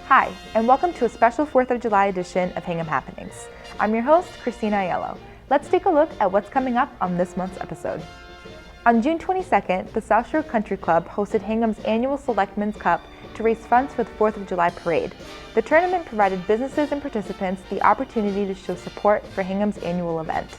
Hi, and welcome to a special 4th of July edition of Hingham Happenings. I'm your host, Christina Aiello. Let's take a look at what's coming up on this month's episode. On June 22nd, the South Shore Country Club hosted Hingham's annual Selectmen's Cup to raise funds for the 4th of July parade. The tournament provided businesses and participants the opportunity to show support for Hingham's annual event.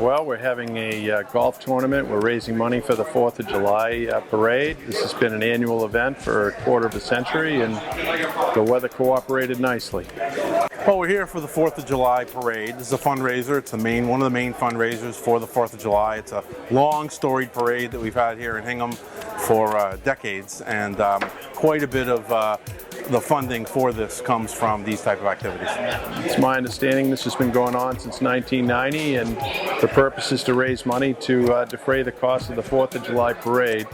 Well, we're having a golf tournament. We're raising money for the 4th of July parade. This has been an annual event for a quarter of a century, and the weather cooperated nicely. Well, we're here for the 4th of July parade. This is a fundraiser. It's one of the main fundraisers for the 4th of July. It's a long, storied parade that we've had here in Hingham for decades, and quite a bit of the funding for this comes from these type of activities. It's my understanding this has been going on since 1990, and the purpose is to raise money to defray the cost of the 4th of July parade,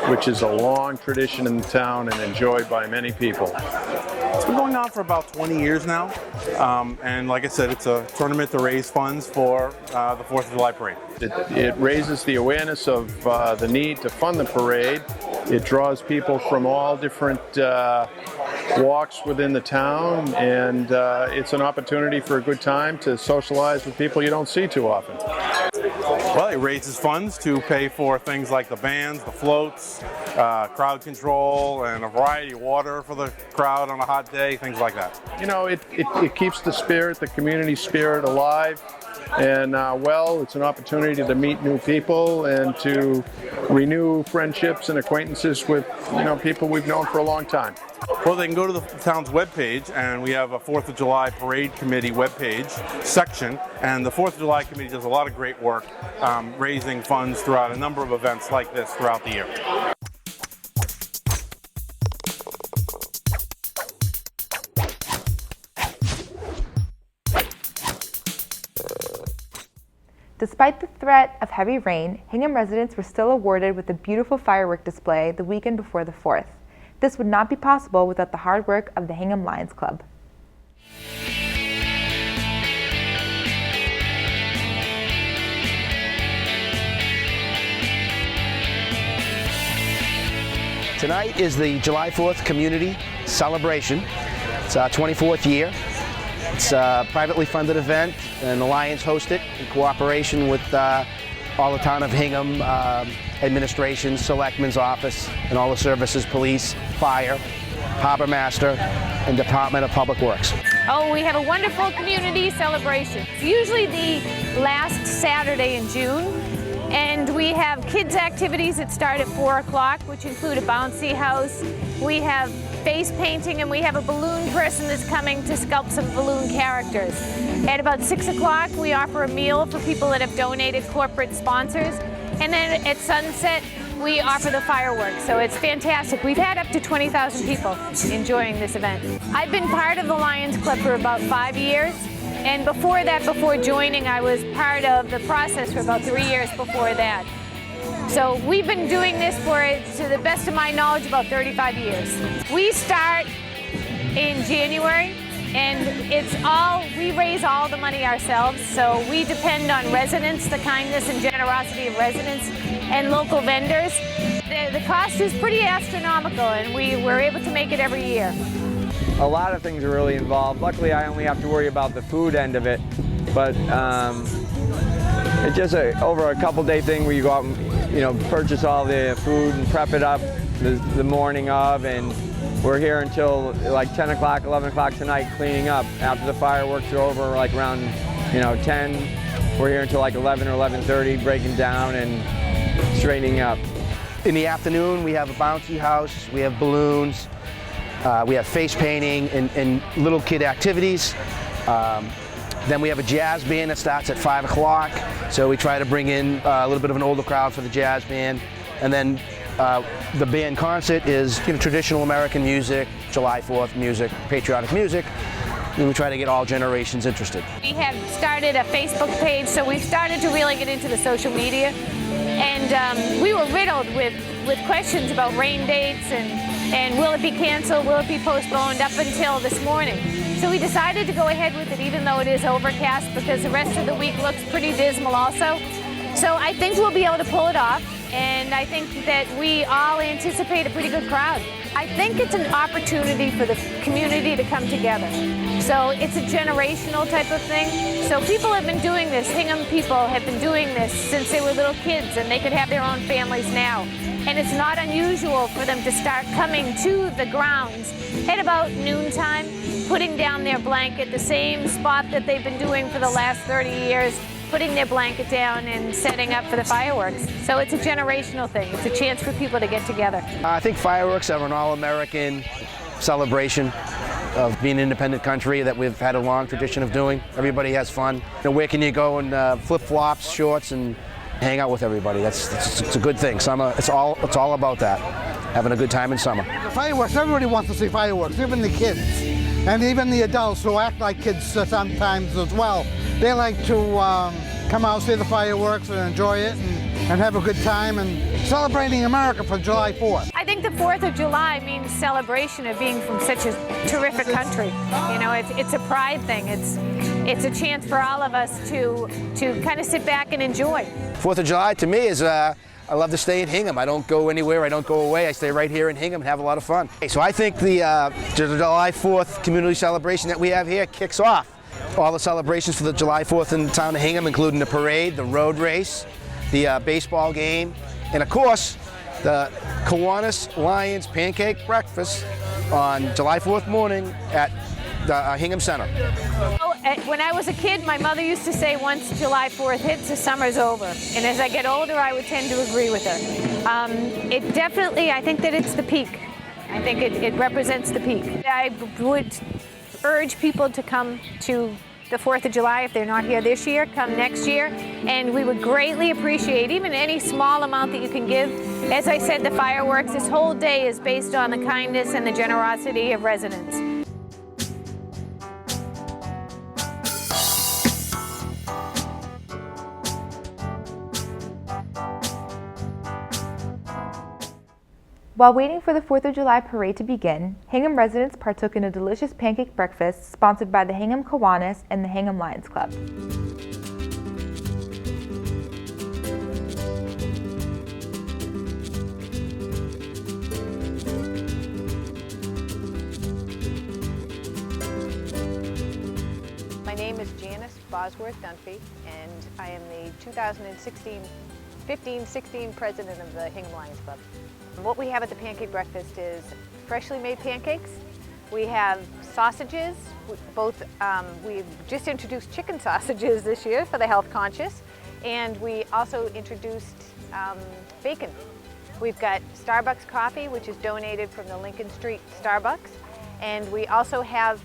which is a long tradition in the town and enjoyed by many people. It's been going on for about 20 years now, and like I said, it's a tournament to raise funds for the 4th of July parade. It raises the awareness of the need to fund the parade. It draws people from all different walks within the town, and it's an opportunity for a good time to socialize with people you don't see too often. Well, it raises funds to pay for things like the bands, the floats, crowd control, and a variety of water for the crowd on a hot day, things like that. You know, it keeps the spirit, the community spirit alive. And it's an opportunity to meet new people and to renew friendships and acquaintances with, people we've known for a long time. Well, they can go to the town's webpage, and we have a 4th of July Parade Committee webpage section, and the 4th of July Committee does a lot of great work raising funds throughout a number of events like this throughout the year. Despite the threat of heavy rain, Hingham residents were still awarded with a beautiful firework display the weekend before the 4th. This would not be possible without the hard work of the Hingham Lions Club. Tonight is the July 4th Community Celebration. It's our 24th year. It's a privately funded event, and the Lions host it in cooperation with all the town of Hingham administration, selectman's office, and all the services, police, fire, harbor master, and Department of Public Works. Oh, we have a wonderful community celebration. It's usually the last Saturday in June, and we have kids' activities that start at 4 o'clock, which include a bouncy house. We have face painting, and we have a balloon person that's coming to sculpt some balloon characters. At about 6 o'clock, we offer a meal for people that have donated corporate sponsors. And then at sunset, we offer the fireworks. So it's fantastic. We've had up to 20,000 people enjoying this event. I've been part of the Lions Club for about 5 years. And before that, before joining, I was part of the process for about 3 years before that. So we've been doing this for, to the best of my knowledge, about 35 years. We start in January, and we raise all the money ourselves, so we depend on residents, the kindness and generosity of residents and local vendors. The cost is pretty astronomical, and we're able to make it every year. A lot of things are really involved. Luckily, I only have to worry about the food end of it, but it's just over a couple-day thing where you go out and purchase all the food and prep it up the morning of, and we're here until like 10 o'clock, 11 o'clock tonight cleaning up. After the fireworks are over, like around 10, we're here until like 11 or 11:30, breaking down and straightening up. In the afternoon, we have a bouncy house, we have balloons, we have face painting and little kid activities. Then we have a jazz band that starts at 5 o'clock, so we try to bring in a little bit of an older crowd for the jazz band. And then the band concert is traditional American music, July 4th music, patriotic music, and we try to get all generations interested. We have started a Facebook page, so we've started to really get into the social media. And we were riddled with questions about rain dates and will it be canceled, will it be postponed, up until this morning. So we decided to go ahead with it even though it is overcast, because the rest of the week looks pretty dismal also. So I think we'll be able to pull it off, and I think that we all anticipate a pretty good crowd. I think it's an opportunity for the community to come together. So it's a generational type of thing. So people have been doing this, Hingham people have been doing this since they were little kids, and they could have their own families now. And it's not unusual for them to start coming to the grounds at about noontime, putting down their blanket, the same spot that they've been doing for the last 30 years, putting their blanket down and setting up for the fireworks. So it's a generational thing. It's a chance for people to get together. I think fireworks are an all-American celebration of being an independent country that we've had a long tradition of doing. Everybody has fun. You know, where can you go in flip-flops, shorts, and hang out with everybody? It's a good thing. Summer, it's all about that. Having a good time in summer. The fireworks, everybody wants to see fireworks, even the kids. And even the adults who act like kids sometimes as well. They like to come out, see the fireworks and enjoy it and have a good time and celebrating America for July 4th. I think the 4th of July means celebration of being from such a terrific country. You know, it's a pride thing. It's a chance for all of us to kind of sit back and enjoy. 4th of July to me is I love to stay in Hingham. I don't go anywhere. I don't go away. I stay right here in Hingham and have a lot of fun. So I think the July 4th community celebration that we have here kicks off all the celebrations for the July 4th in the town of Hingham, including the parade, the road race, the baseball game, and of course, the Kiwanis Lions Pancake Breakfast on July 4th morning at the Hingham Center. When I was a kid, my mother used to say once July 4th hits, the summer's over. And as I get older, I would tend to agree with her. It definitely, I think that it's the peak. I think it represents the peak. I would urge people to come to the 4th of July if they're not here this year, come next year. And we would greatly appreciate even any small amount that you can give. As I said, the fireworks, this whole day is based on the kindness and the generosity of residents. While waiting for the 4th of July parade to begin, Hingham residents partook in a delicious pancake breakfast sponsored by the Hingham Kiwanis and the Hingham Lions Club. My name is Janice Bosworth Dunphy, and I am the 2015-16 president of the Hingham Lions Club. What we have at the pancake breakfast is freshly made pancakes. We have sausages, we've just introduced chicken sausages this year for the health conscious, and we also introduced bacon. We've got Starbucks coffee, which is donated from the Lincoln Street Starbucks, and we also have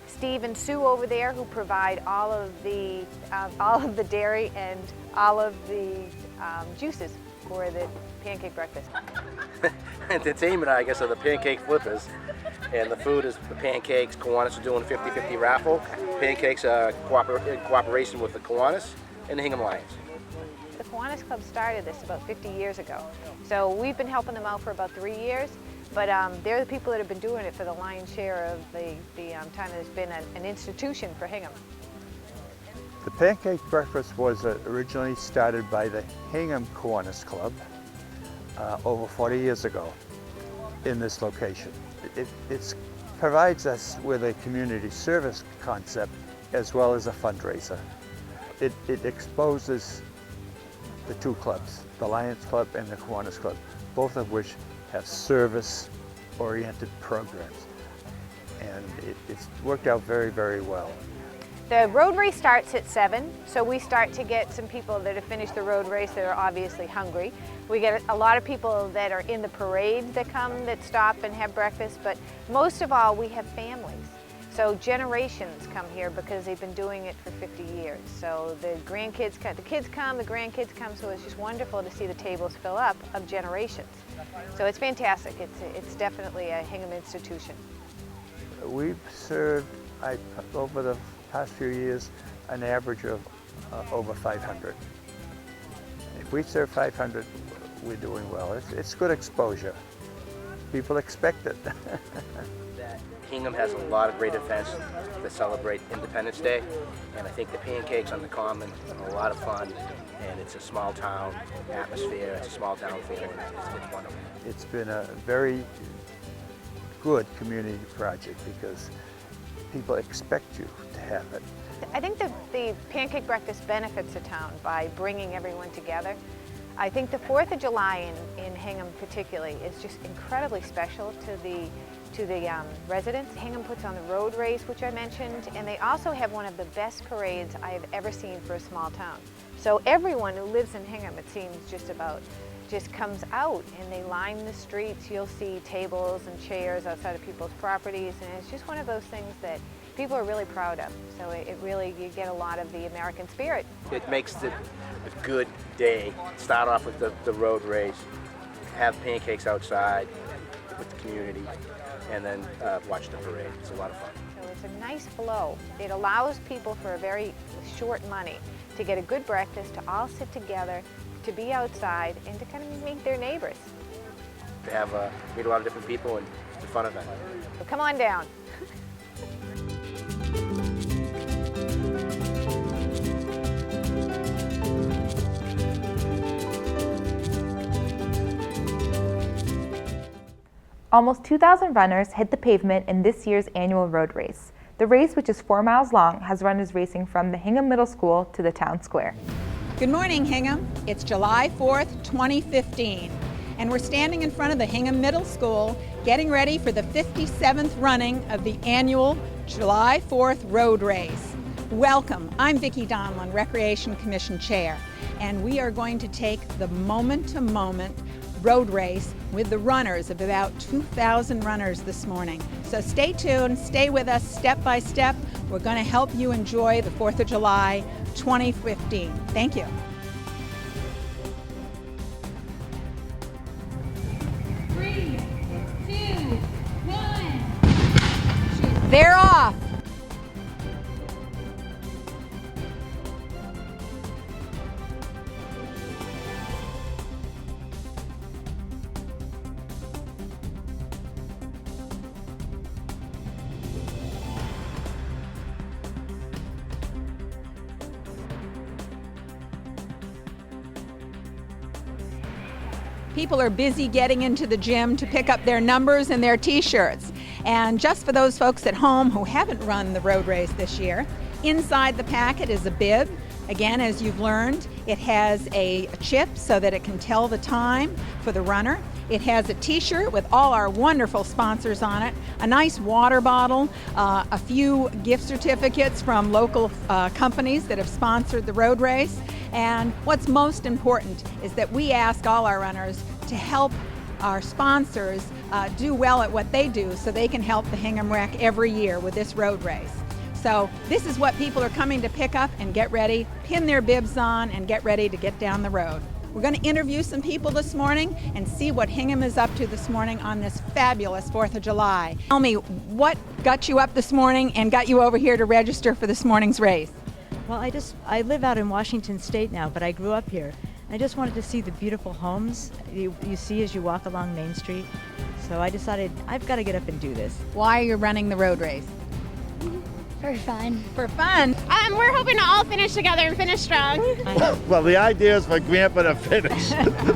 Steve and Sue over there who provide all of the dairy and all of the juices for the pancake breakfast. Entertainment, I guess, are the pancake flippers. And the food is the pancakes. Kiwanis are doing a 50-50 raffle. Pancakes are in cooperation with the Kiwanis and the Hingham Lions. The Kiwanis Club started this about 50 years ago. So we've been helping them out for about 3 years, but they're the people that have been doing it for the lion's share of the time that it's been an institution for Hingham. The pancake breakfast was originally started by the Hingham Kiwanis Club over 40 years ago in this location. It provides us with a community service concept as well as a fundraiser. It exposes the two clubs, the Lions Club and the Kiwanis Club, both of which have service-oriented programs. And it's worked out very, very well. The road race starts at 7, so we start to get some people that have finished the road race that are obviously hungry. We get a lot of people that are in the parade that come, that stop and have breakfast, but most of all, we have families. So generations come here because they've been doing it for 50 years. So the kids come, the grandkids come, so it's just wonderful to see the tables fill up of generations. So it's fantastic. It's definitely a Hingham institution. We've served, over the past few years, an average of over 500. If we serve 500, we're doing well. It's good exposure. People expect it. Hingham has a lot of great events that celebrate Independence Day, and I think the pancakes on the Common are a lot of fun, and it's a small town atmosphere, it's a small town feeling, it's wonderful. It's been a very good community project because people expect you to have it. I think that the pancake breakfast benefits the town by bringing everyone together. I think the 4th of July in Hingham particularly is just incredibly special to the residents. Hingham puts on the road race, which I mentioned, and they also have one of the best parades I have ever seen for a small town. So everyone who lives in Hingham, it seems just comes out and they line the streets. You'll see tables and chairs outside of people's properties, and it's just one of those things that people are really proud of. So it really, you get a lot of the American spirit. It makes it a good day. Start off with the road race, have pancakes outside with the community, and then watch the parade. It's a lot of fun. So it's a nice flow. It allows people for a very short money to get a good breakfast, to all sit together, to be outside, and to kind of meet their neighbors. To have meet a lot of different people, and it's a fun event. So come on down. Almost 2,000 runners hit the pavement in this year's annual road race. The race, which is 4 miles long, has runners racing from the Hingham Middle School to the town square. Good morning, Hingham. It's July 4th, 2015, and we're standing in front of the Hingham Middle School getting ready for the 57th running of the annual July 4th road race. Welcome. I'm Vicki Donlin, Recreation Commission Chair, and we are going to take the moment-to-moment road race with the runners of about 2,000 runners this morning. So stay tuned, stay with us step by step. We're going to help you enjoy the 4th of July 2015. Thank you. 3, 2, 1. They're off. People are busy getting into the gym to pick up their numbers and their t-shirts. And just for those folks at home who haven't run the road race this year, inside the packet is a bib. Again, as you've learned, it has a chip so that it can tell the time for the runner. It has a t-shirt with all our wonderful sponsors on it, a nice water bottle, a few gift certificates from local companies that have sponsored the road race. And what's most important is that we ask all our runners to help our sponsors do well at what they do so they can help the Hingham Rec every year with this road race. So this is what people are coming to pick up and get ready, pin their bibs on, and get ready to get down the road. We're going to interview some people this morning and see what Hingham is up to this morning on this fabulous 4th of July. Tell me, what got you up this morning and got you over here to register for this morning's race? Well, I live out in Washington State now, but I grew up here. I just wanted to see the beautiful homes you see as you walk along Main Street. So I decided I've got to get up and do this. Why are you running the road race? For fun. For fun. We're hoping to all finish together and finish strong. Well, the idea is for Grandpa to finish.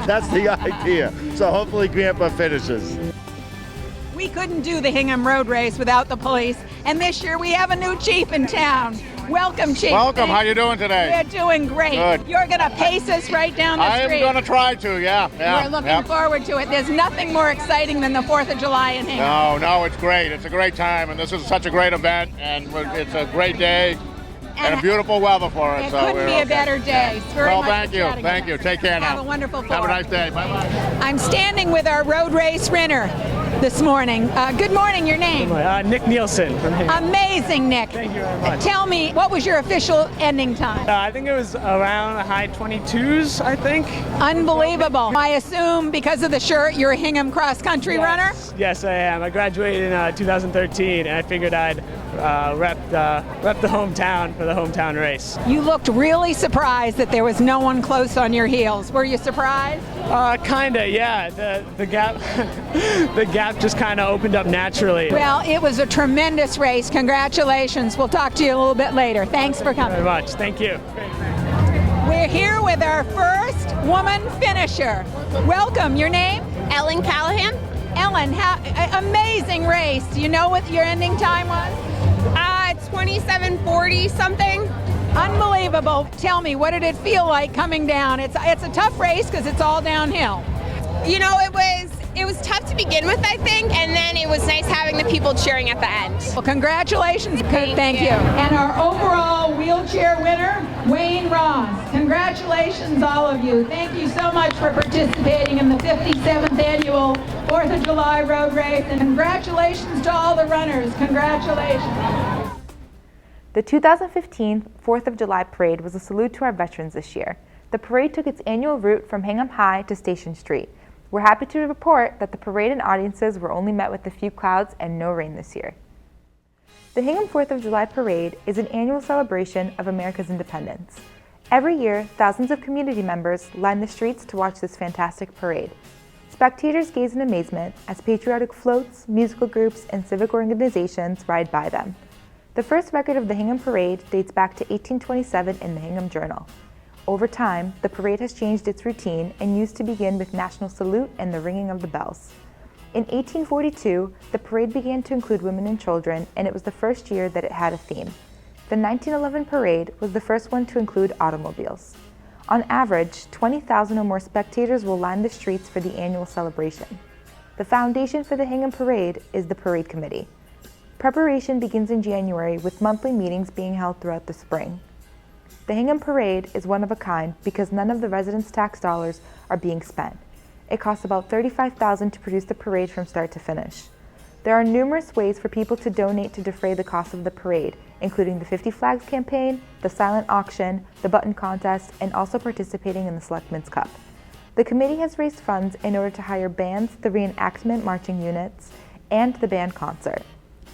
That's the idea. So hopefully Grandpa finishes. We couldn't do the Hingham Road Race without the police, and this year we have a new chief in town. Welcome, Chief. Welcome. How you doing today? We're doing great. Good. You're going to pace us right down the street. I am going to try to, yeah. We're looking forward to it. There's nothing more exciting than the 4th of July in Hingham. No, it's great. It's a great time, and this is such a great event, and it's a great day and a beautiful weather for us. It couldn't be a better day. Well, thank you. Thank you. Take care now. Have a wonderful 4th. Have a nice day. Bye-bye. I'm standing with our road race winner this morning. Good morning, your name? Nick Nielsen from Hingham. Amazing, Nick. Thank you very much. Tell me, what was your official ending time? I think it was around the high 22s, I think. Unbelievable. I assume because of the shirt, you're a Hingham cross-country runner? Yes, I am. I graduated in 2013, and I figured I'd rep the hometown for the hometown race. You looked really surprised that there was no one close on your heels. Were you surprised? Kinda, yeah. The gap, the gap just kind of opened up naturally. Well, it was a tremendous race. Congratulations. We'll talk to you a little bit later. Thanks for coming. Very much. Thank you. We're here with our first woman finisher. Welcome. Your name? Ellen Callahan. Ellen, amazing race. Do you know what your ending time was? 27:40 something. Unbelievable. Tell me, what did it feel like coming down? It's a tough race because it's all downhill. You know, it was tough to begin with, I think, and then it was nice having the people cheering at the end. Well, congratulations. Thank you. And our overall wheelchair winner, Wayne Ross. Congratulations, all of you. Thank you so much for participating in the 57th annual 4th of July road race, and congratulations to all the runners. Congratulations. The 2015 4th of July parade was a salute to our veterans this year. The parade took its annual route from Hingham High to Station Street. We're happy to report that the parade and audiences were only met with a few clouds and no rain this year. The Hingham 4th of July Parade is an annual celebration of America's independence. Every year, thousands of community members line the streets to watch this fantastic parade. Spectators gaze in amazement as patriotic floats, musical groups, and civic organizations ride by them. The first record of the Hingham Parade dates back to 1827 in the Hingham Journal. Over time, the parade has changed its routine and used to begin with national salute and the ringing of the bells. In 1842, the parade began to include women and children, and it was the first year that it had a theme. The 1911 parade was the first one to include automobiles. On average, 20,000 or more spectators will line the streets for the annual celebration. The foundation for the Hingham Parade is the Parade Committee. Preparation begins in January with monthly meetings being held throughout the spring. The Hingham Parade is one of a kind because none of the residents' tax dollars are being spent. It costs about $35,000 to produce the parade from start to finish. There are numerous ways for people to donate to defray the cost of the parade, including the 50 Flags campaign, the silent auction, the button contest, and also participating in the Selectmen's Cup. The committee has raised funds in order to hire bands, the reenactment marching units, and the band concert.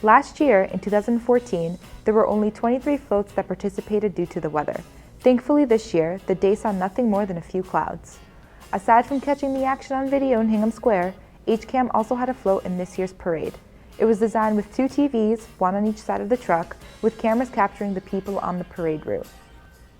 Last year, in 2014, there were only 23 floats that participated due to the weather. Thankfully this year, the day saw nothing more than a few clouds. Aside from catching the action on video in Hingham Square, HCAM also had a float in this year's parade. It was designed with 2 TVs, one on each side of the truck, with cameras capturing the people on the parade route.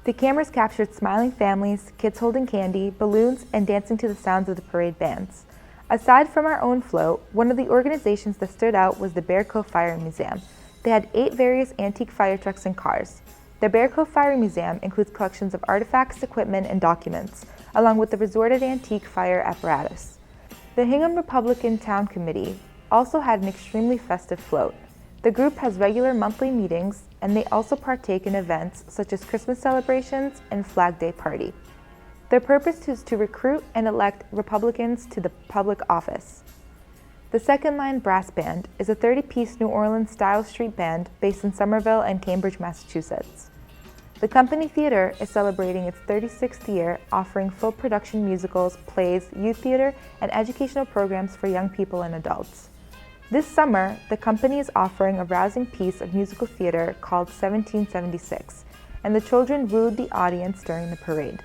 The cameras captured smiling families, kids holding candy, balloons, and dancing to the sounds of the parade bands. Aside from our own float, one of the organizations that stood out was the Bear Cove Fire Museum. They had 8 various antique fire trucks and cars. The Bear Cove Fire Museum includes collections of artifacts, equipment, and documents, along with the resorted antique fire apparatus. The Hingham Republican Town Committee also had an extremely festive float. The group has regular monthly meetings, and they also partake in events such as Christmas celebrations and Flag Day Party. Their purpose is to recruit and elect Republicans to the public office. The Second Line Brass Band is a 30-piece New Orleans-style street band based in Somerville and Cambridge, Massachusetts. The Company Theater is celebrating its 36th year, offering full production musicals, plays, youth theater, and educational programs for young people and adults. This summer, the company is offering a rousing piece of musical theater called 1776, and the children wooed the audience during the parade.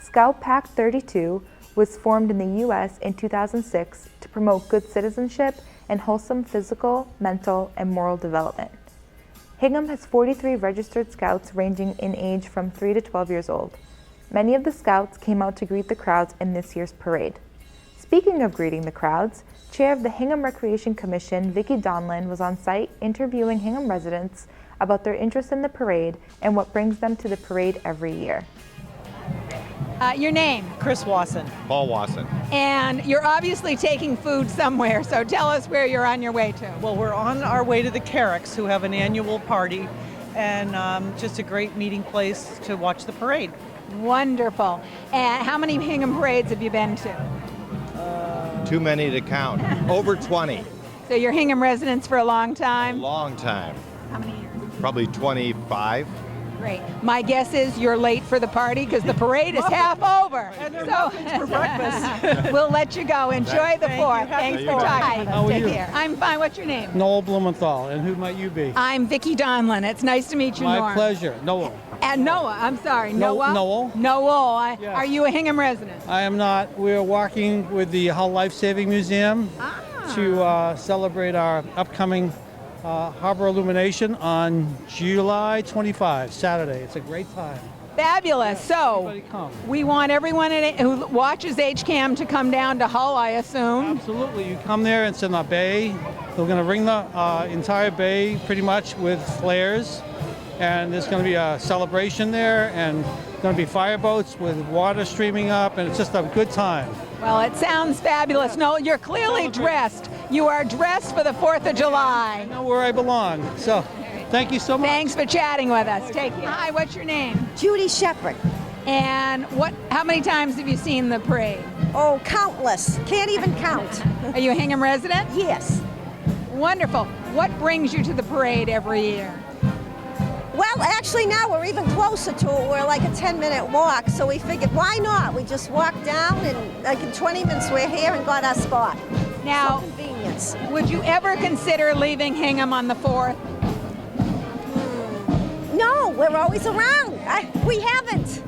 Scout Pack 32 was formed in the U.S. in 2006 to promote good citizenship and wholesome physical, mental, and moral development. Hingham has 43 registered scouts ranging in age from 3 to 12 years old. Many of the scouts came out to greet the crowds in this year's parade. Speaking of greeting the crowds, Chair of the Hingham Recreation Commission, Vicki Donlan, was on site interviewing Hingham residents about their interest in the parade and what brings them to the parade every year. Your name? Chris Wasson. Paul Wasson. And you're obviously taking food somewhere, so tell us where you're on your way to. Well, we're on our way to the Carricks, who have an annual party, and just a great meeting place to watch the parade. Wonderful. And how many Hingham parades have you been to? Too many to count. Over 20. So you're Hingham residents for a long time? A long time. How many years? Probably 25. Great. My guess is you're late for the party because the parade is half over. So for breakfast. we'll let you go. Enjoy the 4th. Thanks for talking. How are Take you? care. I'm fine. What's your name? Noel Blumenthal, and who might you be? I'm Vicki Donlin. It's nice to meet you, My Norm. pleasure. Noel. And Noah. I'm sorry. Noah? Noel. Noel. Yes. Are you a Hingham resident? I am not. We're walking with the Hull Life Saving Museum to celebrate our upcoming harbor illumination on July 25, Saturday. It's a great time. Fabulous. So we want everyone who watches HCAM to come down to Hull, I assume. Absolutely. You come there, it's in the bay. We're going to ring the entire bay pretty much with flares. And there's going to be a celebration there, and going to be fireboats with water streaming up, and it's just a good time. Well, it sounds fabulous. Noel, you're clearly dressed. You are dressed for the 4th of July. I know where I belong. So, thank you so much. Thanks for chatting with us. Take care. Hi, what's your name? Judy Shepherd. And how many times have you seen the parade? Oh, countless. Can't even count. Are you a Hingham resident? Yes. Wonderful. What brings you to the parade every year? Well, actually now we're even closer to it. We're like a 10-minute walk, so we figured, why not? We just walked down, and like in 20 minutes we're here and got our spot. Now, so convenience. Would you ever consider leaving Hingham on the 4th? No, we're always around. We haven't.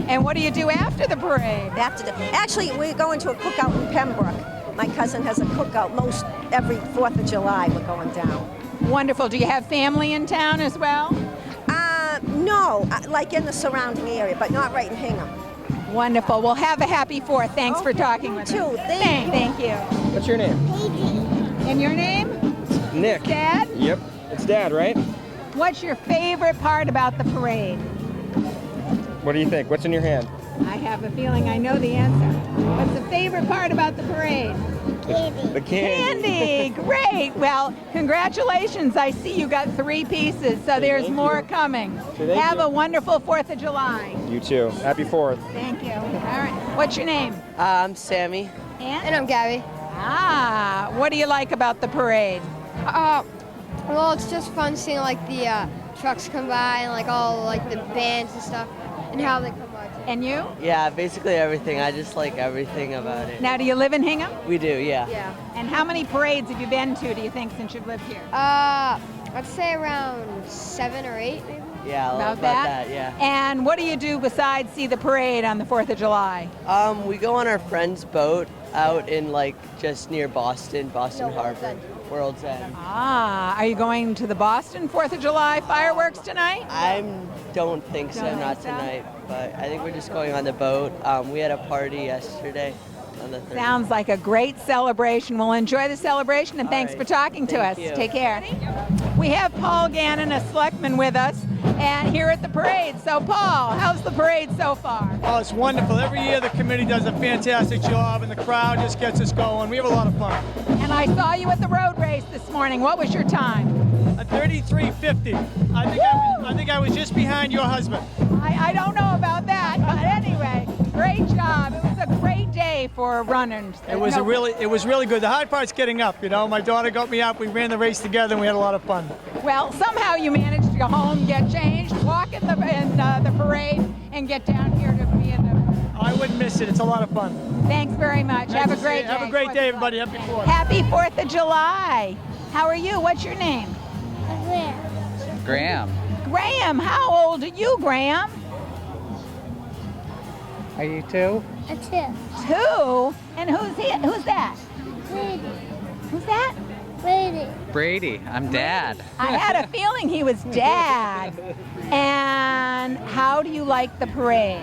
And what do you do after the parade? Actually, we're going to a cookout in Pembroke. My cousin has a cookout every 4th of July we're going down. Wonderful. Do you have family in town as well? No, like in the surrounding area, but not right in Hingham. Wonderful. Well, have a happy 4th. Thanks for talking with us. Thank you. What's your name? And your name? Nick. Dad? Yep. It's Dad, right? What's your favorite part about the parade? What do you think? What's in your hand? I have a feeling I know the answer. What's the favorite part about the parade? The candy. Candy! Great! Well, congratulations. I see you got 3 pieces, so there's more coming. Have a wonderful 4th of July. You too. Happy 4th. Thank you. All right. What's your name? I'm Sammy. And I'm Gabby. What do you like about the parade? Well, it's just fun seeing like the trucks come by and like all like the bands and stuff and how they come by. And you? Yeah, basically everything. I just like everything about it. Now, do you live in Hingham? We do, yeah. Yeah. And how many parades have you been to, do you think, since you've lived here? I'd say around 7 or 8, maybe. Yeah, About that? yeah. And what do you do besides see the parade on the 4th of July? We go on our friend's boat out in like just near Boston Harbor, World's End. Are you going to the Boston 4th of July fireworks tonight? I don't think so, not tonight, but I think we're just going on the boat. We had a party yesterday on the 3rd. Sounds like a great celebration. We'll enjoy the celebration, and thanks for talking to us. you. Take care. We have Paul Gannon, a selectman, with us, and here at the parade. So, Paul, how's the parade so far? Oh, it's wonderful. Every year the committee does a fantastic job, and the crowd just gets us going. We have a lot of fun. And I saw you at the road race this morning. What was your time? A 33:50. I think I was just behind your husband. I don't know about that, but anyway, great job. It was a great day for runners. It was really good. The hard part's getting up. You know, my daughter got me up. We ran the race together, and we had a lot of fun. Well, somehow you managed to go home, get changed, walk in the parade, and get down here to be in the. I wouldn't miss it. It's a lot of fun. Thanks very much. Have a great day. Have a great day, everybody. Happy 4th. Happy 4th of July. How are you? What's your name? Graham. Graham. How old are you, Graham? Are you 2? 2. 2? And who's that? Brady. Who's that? Brady. I'm Dad. I had a feeling he was Dad. And how do you like the parade?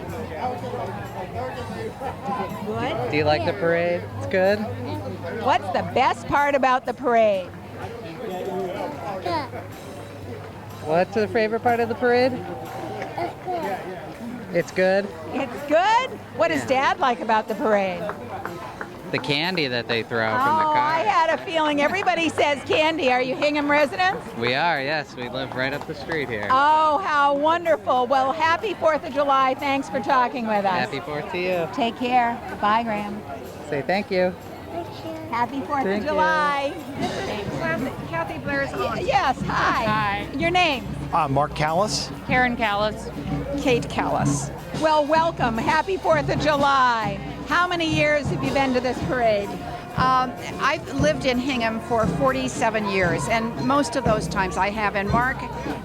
Good. Do you like the parade? It's good. What's the best part about the parade? What's the favorite part of the parade? It's good. It's good? What does Dad like about the parade? The candy that they throw from the Oh, car. I had a feeling. Everybody says candy. Are you Hingham residents? We are, yes. We live right up the street here. Oh, how wonderful. Well, happy 4th of July. Thanks for talking with us. Happy 4th to you. Take care. Bye, Graham. Say thank you. Happy 4th Thank of you. July. Kathy Blair's aunt. Yes, hi. Hi. Your name? Mark Callis. Karen Callis. Kate Callis. Well, welcome. Happy 4th of July. How many years have you been to this parade? I've lived in Hingham for 47 years, and most of those times I have. And Mark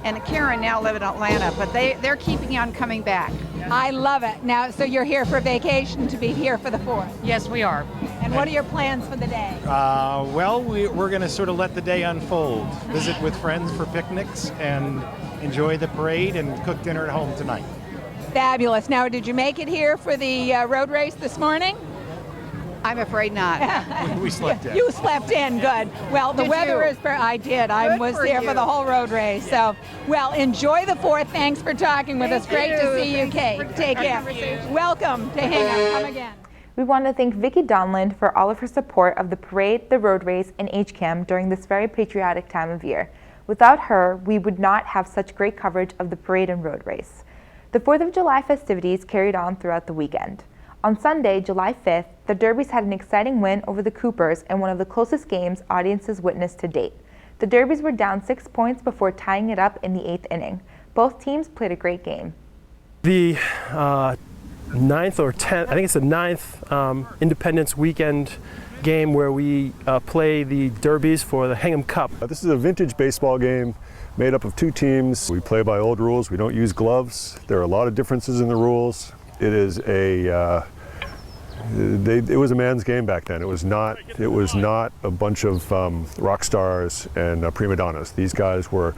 and Karen now live in Atlanta, but they're keeping on coming back. I love it. Now, so you're here for vacation to be here for the 4th? Yes, we are. And what are your plans for the day? Well, we're going to sort of let the day unfold. Visit with friends for picnics and enjoy the parade and cook dinner at home tonight. Fabulous. Now, did you make it here for the road race this morning? I'm afraid not. We slept in. You slept in, good. Well, the weather is, I did. I was there for the whole road race. So, well, enjoy the 4th. Thanks for talking with us. Great to see you, Kate. Take care. Welcome to Hingham. Come again. We want to thank Vicki Donland for all of her support of the parade, the road race, and HCAM during this very patriotic time of year. Without her, we would not have such great coverage of the parade and road race. The 4th of July festivities carried on throughout the weekend. On Sunday, July 5th, the Derbies had an exciting win over the Coopers in one of the closest games audiences witnessed to date. The Derbies were down 6 points before tying it up in the 8th inning. Both teams played a great game. The 9th or 10th, I think it's the 9th Independence Weekend game where we play the Derbies for the Hingham Cup. This is a vintage baseball game made up of two teams. We play by old rules. We don't use gloves. There are a lot of differences in the rules. It is it was a man's game back then. It was not a bunch of rock stars and prima donnas. These guys were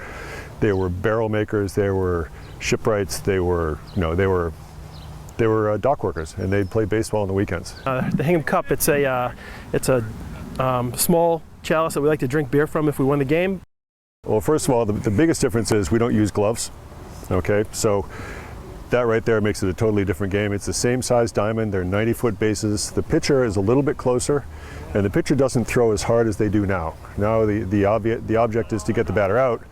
barrel makers. They were shipwrights. They were dock workers, and they played baseball on the weekends. The Hingham Cup, it's a small chalice that we like to drink beer from if we won the game. Well, first of all, the biggest difference is we don't use gloves. Okay, so that right there makes it a totally different game. It's the same size diamond. They're 90-foot bases. The pitcher is a little bit closer, and the pitcher doesn't throw as hard as they do now. Now the object is to get the batter out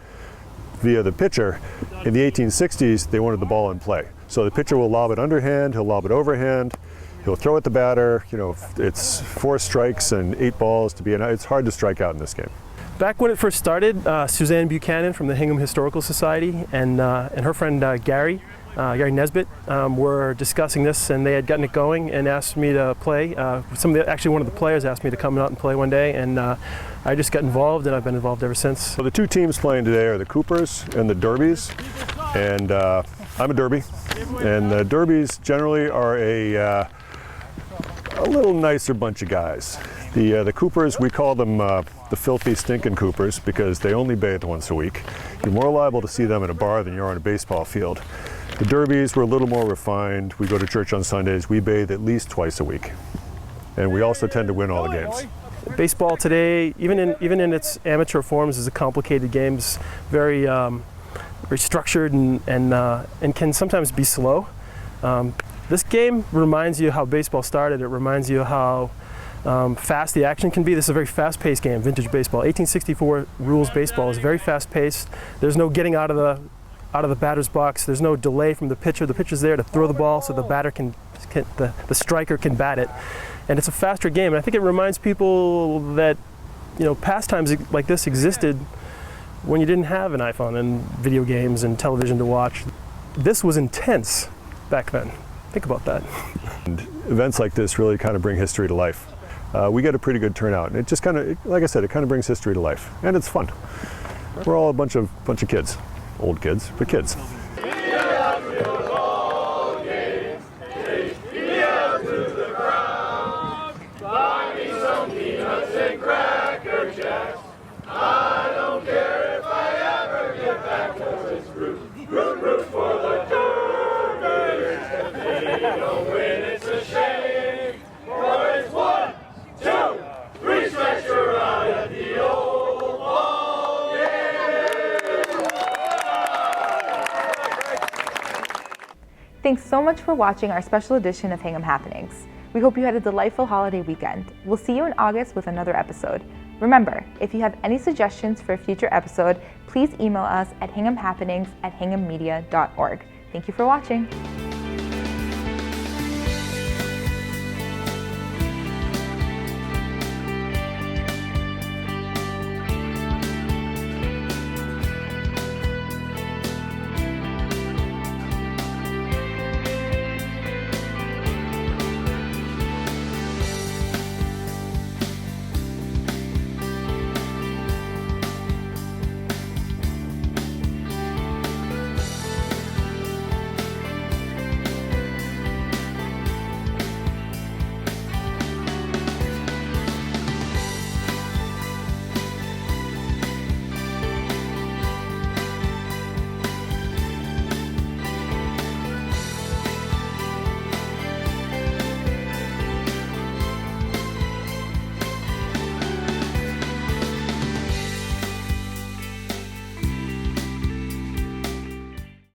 via the pitcher. In the 1860s, they wanted the ball in play. So the pitcher will lob it underhand, he'll lob it overhand, he'll throw at the batter. You know, it's 4 strikes and 8 balls to be it's hard to strike out in this game. Back when it first started, Suzanne Buchanan from the Hingham Historical Society and her friend Gary Nesbitt were discussing this, and they had gotten it going and asked me to play. Actually, one of the players asked me to come out and play one day, and I just got involved, and I've been involved ever since. So the two teams playing today are the Coopers and the Derbies, and I'm a Derby, and the Derbies generally are a little nicer bunch of guys. The Coopers, we call them the filthy, stinking Coopers because they only bathe once a week. You're more liable to see them in a bar than you are on a baseball field. The Derbies were a little more refined. We go to church on Sundays. We bathe at least twice a week. And we also tend to win all the games. Baseball today, even in its amateur forms, is a complicated game. It's very structured and can sometimes be slow. This game reminds you how baseball started. It reminds you how fast the action can be. This is a very fast-paced game, vintage baseball. 1864 rules baseball is very fast-paced. There's no getting out of the batter's box. There's no delay from the pitcher. The pitcher's there to throw the ball so the batter the striker can bat it. And it's a faster game. And I think it reminds people that, you know, pastimes like this existed when you didn't have an iPhone and video games and television to watch. This was intense back then. Think about that. And events like this really kind of bring history to life. We get a pretty good turnout, and it just kind of, like I said, it kind of brings history to life, and it's fun. We're all a bunch of kids, old kids, but kids. Thanks so much for watching our special edition of Hingham Happenings. We hope you had a delightful holiday weekend. We'll see you in August with another episode. Remember, if you have any suggestions for a future episode, please email us at hinghamhappenings@hinghammedia.org. Thank you for watching.